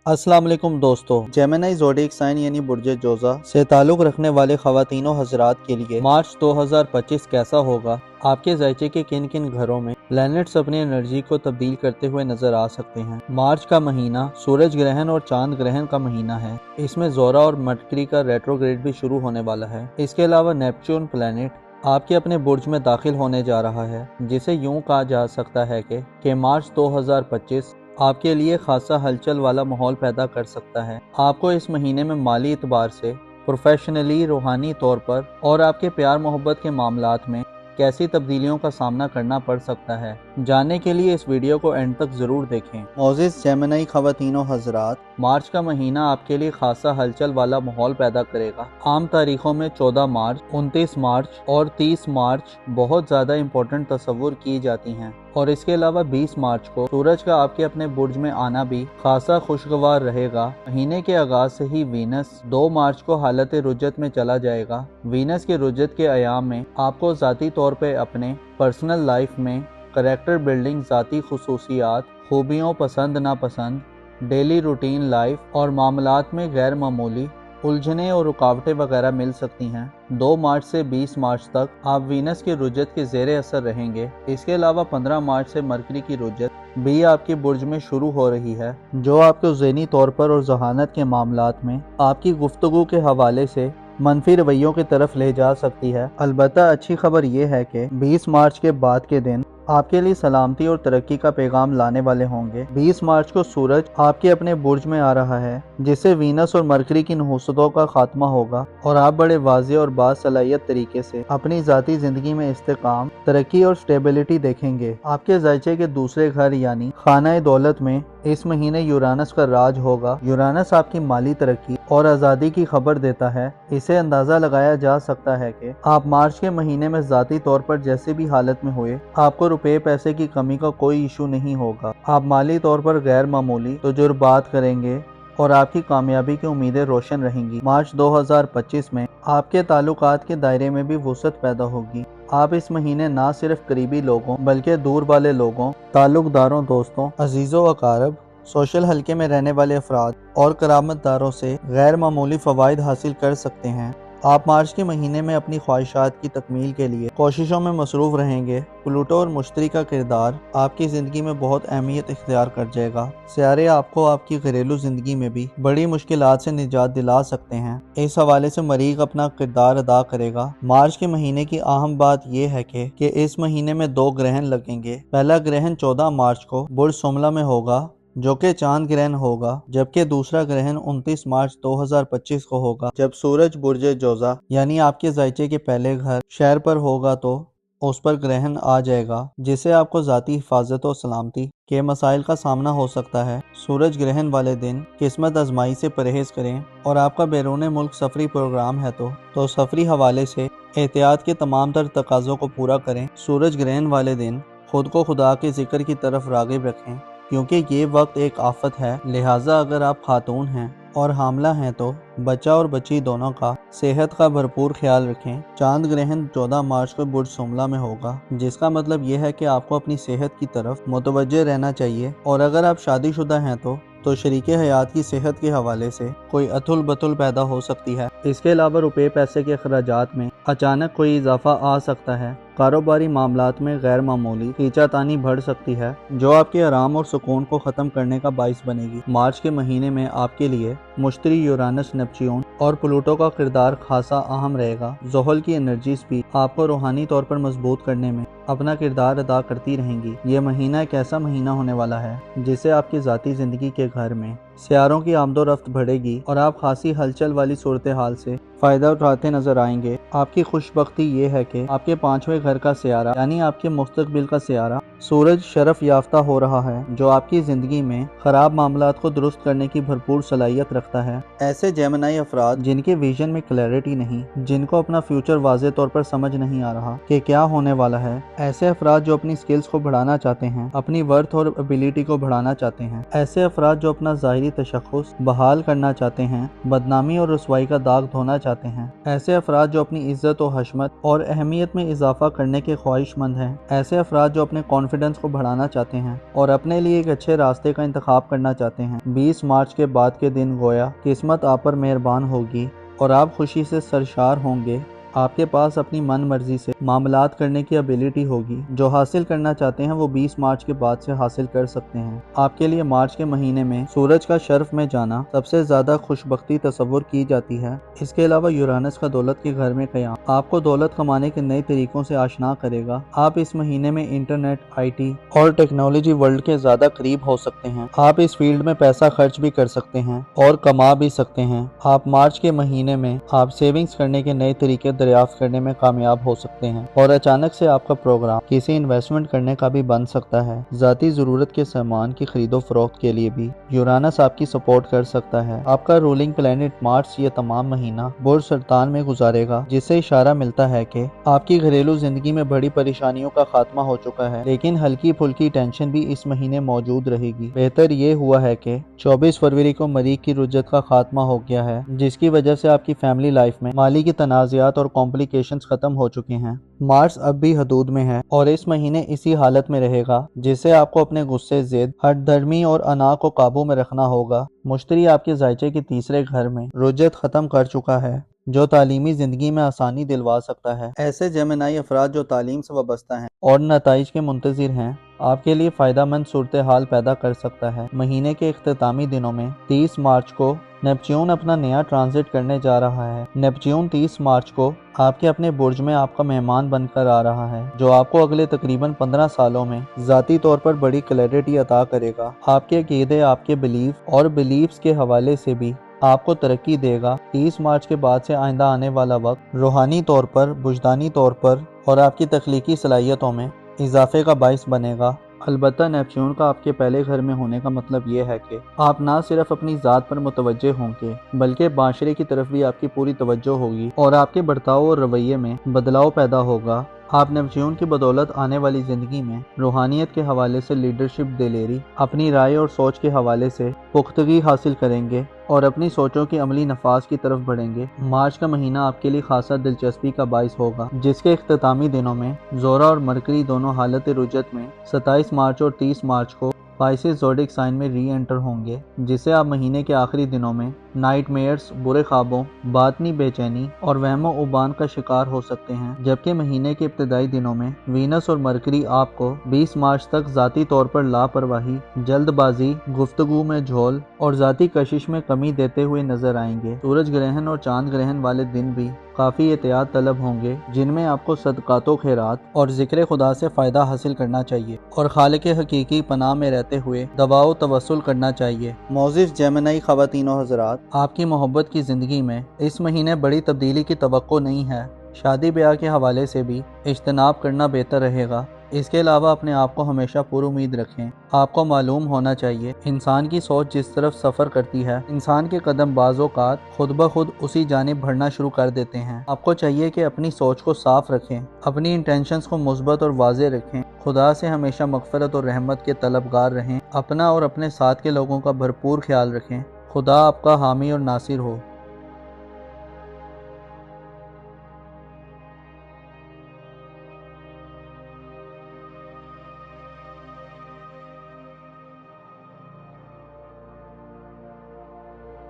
अस्सलाम वालेकुम दोस्तों, जेमिनी ज़ोडिएक साइन यानी बुर्ज जोज़ा से ताल्लुक़ रखने वाले ख़वातीनो हज़रात के लिए मार्च 2025 कैसा होगा। आपके ज़ायचे के किन किन घरों में प्लैनेट्स अपनी एनर्जी को तब्दील करते हुए नजर आ सकते हैं। मार्च का महीना सूरज ग्रहण और चांद ग्रहण का महीना है। इसमें ज़ोरा और मरकरी का रेट्रोग्रेड भी शुरू होने वाला है। इसके अलावा नेपच्यून प्लैनेट आपके अपने बुर्ज में दाखिल होने जा रहा है, जिसे यूं कहा जा सकता है कि मार्च 2025 आपके लिए खासा हलचल वाला माहौल पैदा कर सकता है। आपको इस महीने में माली एतबार से, प्रोफेशनली, रूहानी तौर पर और आपके प्यार मोहब्बत के मामलात में कैसी तब्दीलियों का सामना करना पड़ सकता है। जानने के लिए इस वीडियो को एंड तक ज़रूर देखें। मोज़िज़ जेमिनी ख़वातीनो हज़रात, मार्च का महीना आपके लिए खासा हलचल वाला माहौल पैदा करेगा। आम तारीखों में 14 मार्च, 29 मार्च और 30 मार्च बहुत ज़्यादा इम्पोर्टेंट तस्वुर की जाती हैं, और इसके अलावा 20 मार्च को सूरज का आपके अपने बुर्ज में आना भी खासा खुशगवार रहेगा। महीने के आगाज से ही वीनस 2 मार्च को हालत रुजत में चला जाएगा। वीनस के रुजत के अयाम में आपको ज़ाती तौर पे अपने पर्सनल लाइफ में करैक्टर बिल्डिंग, ज़ाती खुसूसियात, खूबियों, पसंद नापसंद, डेली रूटीन लाइफ और मामलात में गैर मामूली उलझने और रुकावटें वगैरह मिल सकती हैं। 2 मार्च से 20 मार्च तक आप वीनस के रुजत के ज़ेरे असर रहेंगे। इसके अलावा 15 मार्च से मरकरी की रुजत भी आपके बुर्ज में शुरू हो रही है, जो आपको ज़हनी तौर पर और जहानत के मामलात में आपकी गुफ्तगू के हवाले से मनफी रवैयों की तरफ ले जा सकती है। अलबत्ता अच्छी खबर यह है कि 20 मार्च के बाद के दिन आपके लिए सलामती और तरक्की का पैगाम लाने वाले होंगे। 20 मार्च को सूरज आपके अपने बुर्ज में आ रहा है, जिससे वीनस और मरकरी की नहुसतों का खात्मा होगा और आप बड़े वाज़ेह और बासलाहियत तरीके से अपनी ज़ाती ज़िंदगी में इस्तेकाम, तरक्की और स्टेबिलिटी देखेंगे। आपके ज़ायचे के दूसरे घर यानी खाना दौलत में इस महीने यूरानस का राज होगा। यूरानस आपकी माली तरक्की और आज़ादी की खबर देता है। इसे अंदाज़ा लगाया जा सकता है कि आप मार्च के महीने में ज़ाती तौर पर जैसे भी हालत में हुए, आपको रुपए पैसे की कमी का कोई इशू नहीं होगा। आप माली तौर पर गैर मामूली तजुर्बात करेंगे और आपकी कामयाबी की उम्मीदें रोशन रहेंगी। मार्च 2025 में आपके ताल्लुकात के दायरे में भी वुसअत पैदा होगी। आप इस महीने ना सिर्फ करीबी लोगों बल्कि दूर वाले लोगों, ताल्लुकदारों, दोस्तों, अजीज़ों अकारब, सोशल हल्के में रहने वाले अफराद और करामतदारों से गैर मामूली फ़वाइद हासिल कर सकते हैं। आप मार्च के महीने में अपनी ख्वाहिशात की तकमील के लिए कोशिशों में मसरूफ़ रहेंगे। प्लूटो और मुश्तरी का किरदार आपकी ज़िंदगी में बहुत अहमियत इख्तियार कर जाएगा। सियारे आपको आपकी घरेलू ज़िंदगी में भी बड़ी मुश्किलात से निजात दिला सकते हैं। इस हवाले से मरीख अपना किरदार अदा करेगा। मार्च के महीने की अहम बात यह है कि इस महीने में 2 ग्रहण लगेंगे। पहला ग्रहण 14 मार्च को बुर्ज सुमला में होगा, जो कि चांद ग्रहण होगा, जबकि दूसरा ग्रहण 29 मार्च 2025 को होगा, जब सूरज बुर्ज जोज़ा यानी आपके ज़ायचे के पहले घर शहर पर होगा तो उस पर ग्रहण आ जाएगा, जिससे आपको ज़ाती हिफाजत और सलामती के मसाइल का सामना हो सकता है। सूरज ग्रहण वाले दिन किस्मत आजमाई से परहेज करें, और आपका बैरून मुल्क सफरी प्रोग्राम है तो सफरी हवाले से एहतियात के तमाम तर तकाज़ों को पूरा करें। सूरज ग्रहण वाले दिन खुद को खुदा के जिक्र की तरफ राग़िब रखें, क्योंकि ये वक्त एक आफत है। लिहाजा अगर आप खातून हैं और हामला हैं तो बच्चा और बच्ची दोनों का सेहत का भरपूर ख्याल रखें। चांद ग्रहण 14 मार्च को बुर्ज सुमला में होगा, जिसका मतलब यह है कि आपको अपनी सेहत की तरफ मुतवज्जे रहना चाहिए। और अगर आप शादीशुदा हैं तो शरीके हयात की सेहत के हवाले से कोई अतुल बतुल पैदा हो सकती है। इसके अलावा रुपए पैसे के अखराजात में अचानक कोई इजाफा आ सकता है। कारोबारी मामलात में गैर मामूली खींचातानी बढ़ सकती है, जो आपके आराम और सुकून को ख़त्म करने का बाइस बनेगी। मार्च के महीने में आपके लिए मुश्तरी, यूरानस, नेपच्यून और प्लूटो का किरदार खासा अहम रहेगा। ज़ोहल की एनर्जीज भी आपको रूहानी तौर पर मजबूत करने में अपना किरदार अदा करती रहेंगी। ये महीना एक ऐसा महीना होने वाला है जिससे आपकी ज़ाती ज़िंदगी के घर में सियारों की आमदोरफ्त बढ़ेगी और आप खासी हलचल वाली सूरत हाल से फ़ायदा उठाते नजर आएंगे। आपकी खुशबख्ती ये है कि आपके 5वें घर का सियारा यानी आपके मुस्तकबिल का सियारा सूरज शरफ याफ्ता हो रहा है, जो आपकी ज़िंदगी में ख़राब मामलात को दुरुस्त करने की भरपूर सलाहियत रखता है। ऐसे जेमिनी अफराद जिनके विजन में क्लैरिटी नहीं, जिनको अपना फ्यूचर वाज़े तौर पर समझ नहीं आ रहा कि क्या होने वाला है, ऐसे अफराद जो अपनी स्किल्स को बढ़ाना चाहते हैं, अपनी वर्थ और एबिलिटी को बढ़ाना चाहते हैं, ऐसे अफराद जो अपना ज़ाहिरी तशख़्ख़ुस बहाल करना चाहते हैं, बदनामी और रुसवाई का दाग धोना चाहते हैं, ऐसे अफराद जो अपनी इज्जत और हशमत और अहमियत में इजाफा करने के ख्वाहिशमंद हैं, ऐसे अफराद जो अपने कॉन्फिडेंस कॉन्फिडेंस को बढ़ाना चाहते हैं और अपने लिए एक अच्छे रास्ते का इंतखाब करना चाहते हैं। 20 मार्च के बाद के दिन गोया किस्मत आप पर मेहरबान होगी और आप खुशी से सरशार होंगे। आपके पास अपनी मन मर्जी से मामलात करने की एबिलिटी होगी। जो हासिल करना चाहते हैं वो 20 मार्च के बाद से हासिल कर सकते हैं। आपके लिए मार्च के महीने में सूरज का शर्फ में जाना सबसे ज्यादा खुशबख्ती तस्वुर की जाती है। इसके अलावा यूरानस का दौलत के घर में क़याम आपको दौलत कमाने के नए तरीकों से आशना करेगा। आप इस महीने में इंटरनेट, IT और टेक्नोलॉजी वर्ल्ड के ज्यादा करीब हो सकते हैं। आप इस फील्ड में पैसा खर्च भी कर सकते हैं और कमा भी सकते हैं। आप मार्च के महीने में आप सेविंग्स करने के नए तरीके दरियाफ्त करने में कामयाब हो सकते हैं और अचानक से आपका प्रोग्राम किसी इन्वेस्टमेंट करने का भी बन सकता है। जाती जरूरत के सामान की खरीदो फरोख्त के लिए भी यूरानस आपकी सपोर्ट कर सकता है। आपका रूलिंग प्लेनेट मार्च ये तमाम महीना बुर्ज सरतान में गुजारेगा, जिससे इशारा मिलता है कि आपकी घरेलू जिंदगी में बड़ी परेशानियों का खात्मा हो चुका है, लेकिन हल्की फुल्की टेंशन भी इस महीने मौजूद रहेगी। बेहतर ये हुआ है कि 24 फरवरी को मरीख की रुज्जत का खात्मा हो गया है, जिसकी वजह से आपकी फैमिली लाइफ में माली की तनाज़ात और कॉम्प्लिकेशंस खत्म हो चुके हैं। मार्च अब भी हदूद में है और इस महीने इसी हालत में रहेगा, जिससे आपको अपने गुस्से, जिद, हठधर्मी और अना को काबू में रखना होगा। मुश्तरी आपके जायचे के तीसरे घर में रुज्जत खत्म कर चुका है, जो तालीमी जिंदगी में आसानी दिलवा सकता है। ऐसे जेमिनाई अफराद जो तालीम से वाबस्ता हैं और नताइज के मुंतजिर हैं, आपके लिए फ़ायदामंद सूरत हाल पैदा कर सकता है। महीने के इख्तितामी दिनों में 30 मार्च को नेपच्यून अपना नया ट्रांजिट करने जा रहा है। नेपच्यून 30 मार्च को आपके अपने बुर्ज में आपका मेहमान बनकर आ रहा है, जो आपको अगले तकरीबन 15 सालों में ज़ाती तौर पर बड़ी क्लैरिटी अता करेगा। आपके अकीदे, आपके बिलीफ और बिलीफ्स के हवाले से भी आपको तरक्की देगा। 30 मार्च के बाद से आइंदा आने वाला वक्त रूहानी तौर पर, बुजदानी तौर पर और आपकी तख्लीकी सलाहियतों में इजाफे का बाइस बनेगा। अलबत्ता नेपच्यून का आपके पहले घर में होने का मतलब ये है कि आप ना सिर्फ अपनी ज़ात पर मुतवज्जे होंगे, बल्कि माशरे की तरफ भी आपकी पूरी तवज्जो होगी और आपके बर्ताव और रवैये में बदलाव पैदा होगा। आप नेपच्यून की बदौलत आने वाली ज़िंदगी में रूहानियत के हवाले से लीडरशिप, दिलेरी, अपनी राय और सोच के हवाले से पुख्तगी हासिल करेंगे और अपनी सोचों की अमली नफाज की तरफ बढ़ेंगे। मार्च का महीना आपके लिए खासा दिलचस्पी का बाइस होगा, जिसके इख्तितामी दिनों में ज़ोरा और मरकरी दोनों हालत रुजत में 27 मार्च और 30 मार्च को पाइसेस ज़ोडिक साइन में री एंटर होंगे, जिससे आप महीने के आखिरी दिनों में नाइटमेयर्स, बुरे ख्वाबों, बातनी बेचैनी और वहमो उबान का शिकार हो सकते हैं। जबकि महीने के इब्तदाई दिनों में वीनस और मरकरी आपको 20 मार्च तक ज़ाती तौर पर लापरवाही, जल्दबाजी, गुफ्तगू में झोल और ज़ाती कशिश में कमी देते हुए नजर आएंगे। सूरज ग्रहण और चांद ग्रहण वाले दिन भी काफ़ी एहतियात तलब होंगे, जिनमें आपको सदकातो खैरात और जिक्र खुदा से फ़ायदा हासिल करना चाहिए और खालिक हकीकी पनाह में रहते हुए दवाओ तवस्सुल करना चाहिए। मौजिफ जेमिनाई ख़वातीनो हज़रात, आपकी मोहब्बत की ज़िंदगी में इस महीने बड़ी तब्दीली की तवक्को नहीं है। शादी ब्याह के हवाले से भी इज्तनाब करना बेहतर रहेगा। इसके अलावा अपने आप को हमेशा पुरुमीद रखें। आपको मालूम होना चाहिए, इंसान की सोच जिस तरफ सफ़र करती है, इंसान के कदम बाज़-औक़ात खुद ब खुद उसी जानिब बढ़ना शुरू कर देते हैं। आपको चाहिए कि अपनी सोच को साफ रखें, अपनी इंटेंशंस को मुस्बत और वाज़े रखें, खुदा से हमेशा मग़फ़िरत और रहमत के तलबगार रहें, अपना और अपने साथ के लोगों का भरपूर ख्याल रखें। खुदा आपका हामी और नासिर हो।